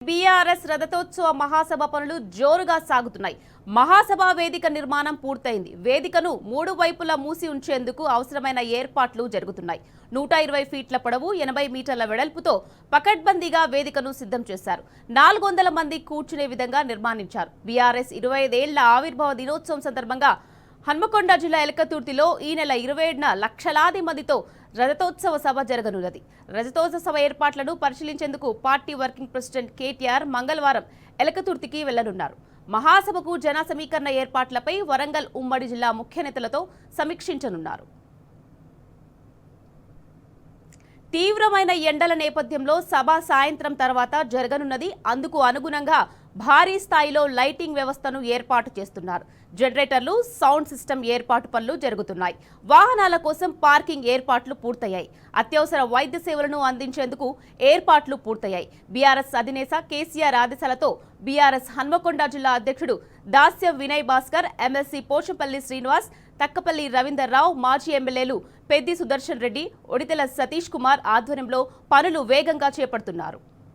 BRS రథోత్సవ మహాసభ పనులు జోరుగా సాగుతున్నాయి. మహాసభ వేదిక నిర్మాణం పూర్తయింది. వేదికను మూడు వైపులా మూసి ఉంచేందుకు అవసరమైన ఏర్పాట్లు జరుగుతున్నాయి. 120 ఫీట్ల పొడవు, 80 మీటర్ల వెడల్పుతో పకడ్బందీగా వేదికను సిద్ధం చేశారు. 400 మంది కూర్చునే విధంగా నిర్మాణించారు. బీఆర్ఎస్ 25 ఏళ్ల ఆవిర్భావ దినోత్సవం సందర్భంగా హన్మకొండ జిల్లా ఎలకతుర్తిలో ఈ నెల 27న లక్షలాది మందితో రథోత్సవ సభ జరగనున్నది. రథోత్సవ సభ ఏర్పాట్లను పరిశీలించేందుకు పార్టీ వర్కింగ్ ప్రెసిడెంట్ కేటీఆర్ మంగళవారం ఎలకతుర్తికి వెళ్లనున్నారు. మహాసభకు జన సమీకరణ ఏర్పాట్లపై వరంగల్ ఉమ్మడి జిల్లా ముఖ్య నేతలతో సమీక్షించనున్నారు. తీవ్రమైన ఎండల నేపథ్యంలో సభ సాయంత్రం తర్వాత జరగనున్నది. అందుకు అనుగుణంగా భారీ స్థాయిలో లైటింగ్ వ్యవస్థను ఏర్పాటు చేస్తున్నారు. జనరేటర్లు, సౌండ్ సిస్టమ్ ఏర్పాటు పనులు జరుగుతున్నాయి. వాహనాల కోసం పార్కింగ్ ఏర్పాట్లు పూర్తయ్యాయి. అత్యవసర వైద్య సేవలను అందించేందుకు ఏర్పాట్లు పూర్తయ్యాయి. బీఆర్ఎస్ అధినేత కేసీఆర్ ఆదేశాలతో బీఆర్ఎస్ హన్మకొండ జిల్లా అధ్యక్షుడు దాస్యం వినయ్ భాస్కర్, ఎమ్మెల్సీ పోచంపల్లి శ్రీనివాస్, తక్కపల్లి రవీందర్ రావు, మాజీ ఎమ్మెల్యేలు పెద్ది సుదర్శన్ రెడ్డి, ఒడితెల సతీష్ కుమార్ ఆధ్వర్యంలో పనులు వేగంగా చేపడుతున్నారు.